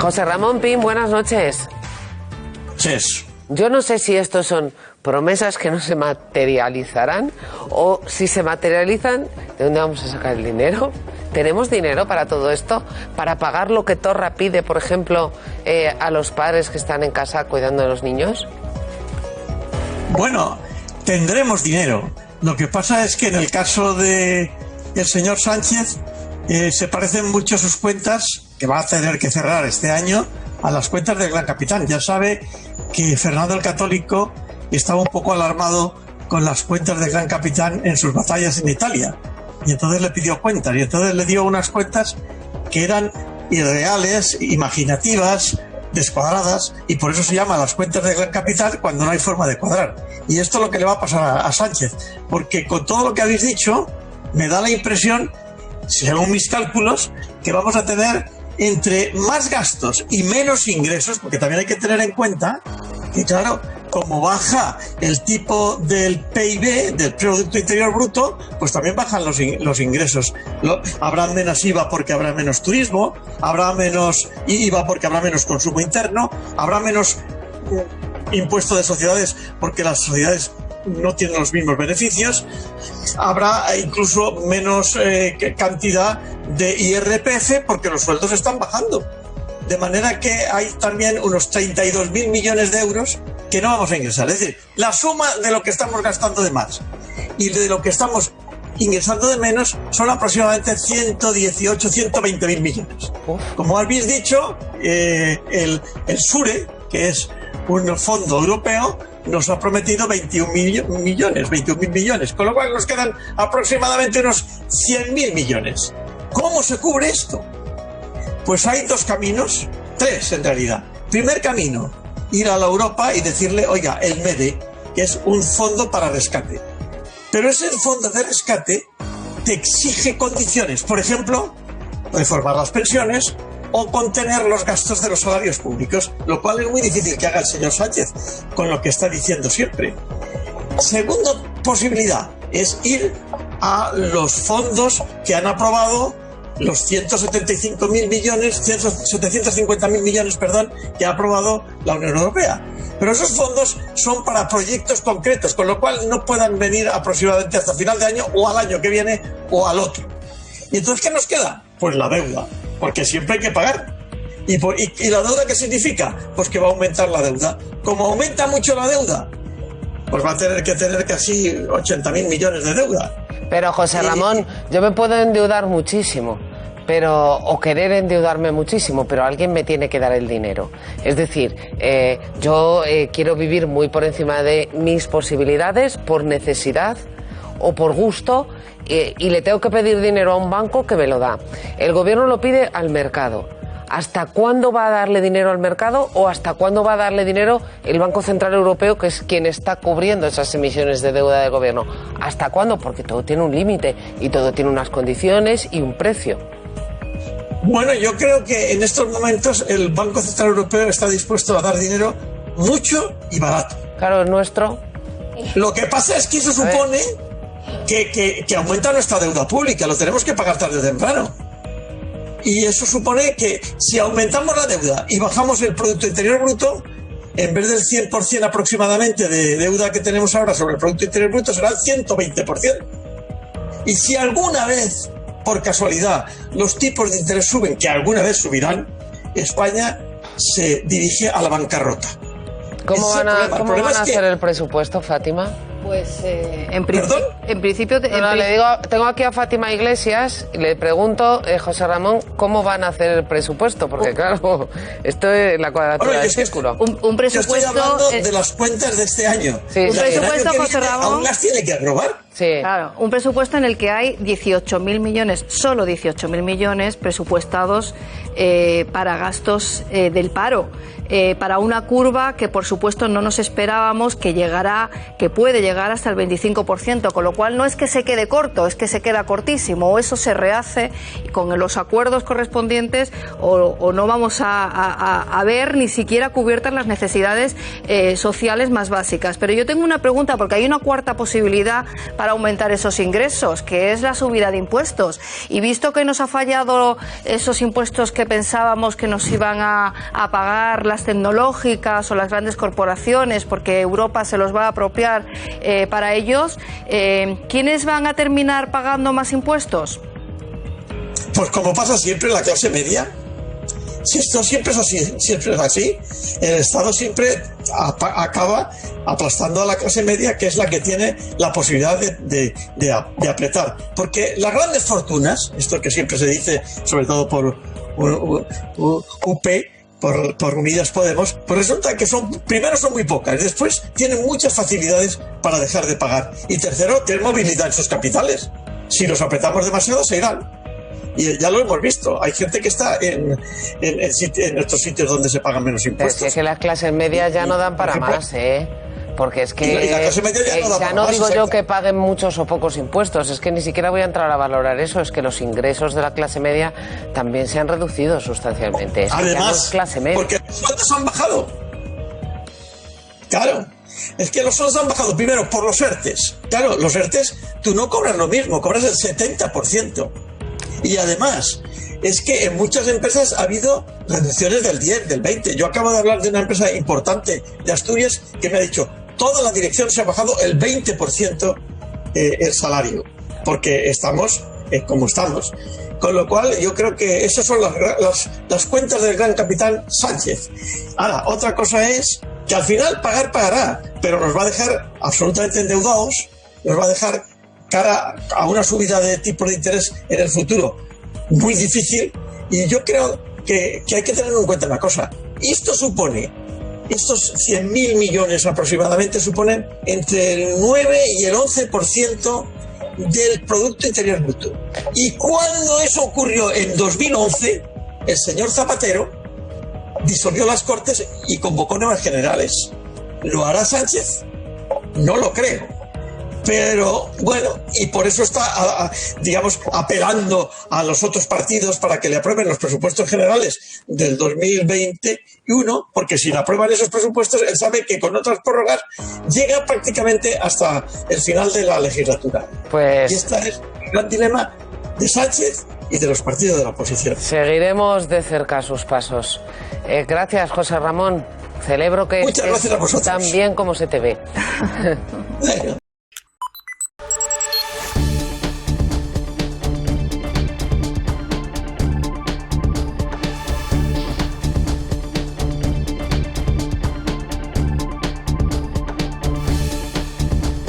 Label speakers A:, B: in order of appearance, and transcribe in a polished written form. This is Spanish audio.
A: José Ramón Pin, buenas noches.
B: Sí.
A: Yo no sé si estos son promesas que no se materializarán o si se materializan, ¿de dónde vamos a sacar el dinero? ¿Tenemos dinero para todo esto? ¿Para pagar lo que Torra pide, por ejemplo, a los padres que están en casa cuidando de los niños?
B: Bueno, tendremos dinero. Lo que pasa es que en el caso de el señor Sánchez se parecen mucho sus cuentas, que va a tener que cerrar este año, a las cuentas del Gran Capitán. Ya sabe que Fernando el Católico estaba un poco alarmado con las cuentas del Gran Capitán en sus batallas en Italia. Y entonces le pidió cuentas, y entonces le dio unas cuentas que eran irreales, imaginativas, descuadradas, y por eso se llama las cuentas del Gran Capitán cuando no hay forma de cuadrar. Y esto es lo que le va a pasar a Sánchez, porque con todo lo que habéis dicho, me da la impresión, según mis cálculos, que vamos a tener entre más gastos y menos ingresos, porque también hay que tener en cuenta que, claro, como baja el tipo del PIB, del Producto Interior Bruto, pues también bajan los ingresos. Habrá menos IVA porque habrá menos turismo, habrá menos IVA porque habrá menos consumo interno, habrá menos impuesto de sociedades porque las sociedades no tienen los mismos beneficios, habrá incluso menos cantidad de IRPF porque los sueldos están bajando. De manera que hay también unos 32.000 millones de euros que no vamos a ingresar. Es decir, la suma de lo que estamos gastando de más y de lo que estamos ingresando de menos son aproximadamente 118, 120.000 millones. Como habéis dicho, el SURE, que es un fondo europeo, nos ha prometido 21.000 millones, con lo cual nos quedan aproximadamente unos 100.000 millones. ¿Cómo se cubre esto? Pues hay dos caminos, tres en realidad. Primer camino, ir a la Europa y decirle, oiga, el MEDE, que es un fondo para rescate. Pero ese fondo de rescate te exige condiciones, por ejemplo, reformar las pensiones o contener los gastos de los salarios públicos, lo cual es muy difícil que haga el señor Sánchez, con lo que está diciendo siempre. Segunda posibilidad es ir a los fondos que han aprobado los 175.000 millones, 750.000 millones, que ha aprobado la Unión Europea. Pero esos fondos son para proyectos concretos, con lo cual no puedan venir aproximadamente hasta final de año o al año que viene o al otro. ¿Y entonces qué nos queda? Pues la deuda, porque siempre hay que pagar. ¿Y la deuda qué significa? Pues que va a aumentar la deuda. Como aumenta mucho la deuda, pues va a tener que tener casi 80.000 millones de deuda.
A: Pero José Ramón, yo me puedo endeudar muchísimo, o querer endeudarme muchísimo, pero alguien me tiene que dar el dinero. Es decir, yo quiero vivir muy por encima de mis posibilidades, por necesidad o por gusto, y le tengo que pedir dinero a un banco que me lo da. El gobierno lo pide al mercado. ¿Hasta cuándo va a darle dinero al mercado o hasta cuándo va a darle dinero el Banco Central Europeo, que es quien está cubriendo esas emisiones de deuda del gobierno? ¿Hasta cuándo? Porque todo tiene un límite y todo tiene unas condiciones y un precio.
B: Bueno, yo creo que en estos momentos el Banco Central Europeo está dispuesto a dar dinero mucho y barato.
A: Claro, el nuestro.
B: Lo que pasa es que eso supone que aumenta nuestra deuda pública, lo tenemos que pagar tarde o temprano. Y eso supone que si aumentamos la deuda y bajamos el Producto Interior Bruto, en vez del 100% aproximadamente de deuda que tenemos ahora sobre el Producto Interior Bruto, será el 120%. Y si alguna vez, por casualidad, los tipos de interés suben, que alguna vez subirán, España se dirige a la bancarrota.
A: ¿Cómo van a hacer el presupuesto, Fátima?
C: Pues en principio...
A: le digo, tengo aquí a Fátima Iglesias y le pregunto, José Ramón, ¿cómo van a hacer el presupuesto? Porque claro, esto es la cuadratura del círculo.
C: Un presupuesto...
B: Yo estoy hablando de las cuentas de este año.
C: Sí, un presupuesto, José Ramón...
B: ¿Aún las tiene que aprobar?
A: Sí.
C: Claro, un presupuesto en el que hay 18.000 millones, solo 18.000 millones presupuestados para gastos del paro. Para una curva que por supuesto no nos esperábamos que puede llegar hasta el 25%, con lo cual no es que se quede corto, es que se queda cortísimo, o eso se rehace con los acuerdos correspondientes o no vamos a ver ni siquiera cubiertas las necesidades sociales más básicas. Pero yo tengo una pregunta, porque hay una cuarta posibilidad para aumentar esos ingresos, que es la subida de impuestos. Y visto que nos ha fallado esos impuestos que pensábamos que nos iban a pagar las tecnológicas o las grandes corporaciones, porque Europa se los va a apropiar para ellos, ¿quiénes van a terminar pagando más impuestos?
B: Pues como pasa siempre en la clase media. Si esto siempre es así, el Estado siempre acaba aplastando a la clase media, que es la que tiene la posibilidad de apretar. Porque las grandes fortunas, esto que siempre se dice, sobre todo por UP, por Unidas Podemos, pues resulta que primero son muy pocas, después tienen muchas facilidades para dejar de pagar, y tercero, tienen movilidad en sus capitales. Si los apretamos demasiado, se irán. Y ya lo hemos visto, hay gente que está en estos sitios donde se pagan menos impuestos.
A: Pero si es que las clases medias ya no dan para más, porque es que
B: y la clase media
A: ya no digo yo que paguen muchos o pocos impuestos, es que ni siquiera voy a entrar a valorar eso, es que los ingresos de la clase media también se han reducido sustancialmente.
B: Además,
A: no es clase media.
B: porque los sueldos han bajado. Claro, es que los sueldos han bajado primero por los ERTES. Claro, los ERTES tú no cobras lo mismo, cobras el 70%. Y además, es que en muchas empresas ha habido reducciones del 10, del 20. Yo acabo de hablar de una empresa importante de Asturias que me ha dicho, toda la dirección se ha bajado el 20% el salario, porque estamos como estamos. Con lo cual, yo creo que esas son las cuentas del gran capitán Sánchez. Ahora, otra cosa es que al final pagará, pero nos va a dejar absolutamente endeudados, nos va a dejar cara a una subida de tipo de interés en el futuro muy difícil, y yo creo que hay que tener en cuenta una cosa. Estos 100.000 millones aproximadamente suponen entre el 9 y el 11% del Producto Interior Bruto. Y cuando eso ocurrió en 2011, el señor Zapatero disolvió las Cortes y convocó nuevas generales. ¿Lo hará Sánchez? No lo creo. Pero bueno, y por eso está, digamos, apelando a los otros partidos para que le aprueben los presupuestos generales del 2021, porque si le aprueban esos presupuestos, él sabe que con otras prórrogas llega prácticamente hasta el final de la legislatura.
A: Pues...
B: Y este es el gran dilema de Sánchez y de los partidos de la oposición.
A: Seguiremos de cerca sus pasos. Gracias, José Ramón. Celebro que
B: Muchas gracias a vosotros.
A: tan bien como se te ve.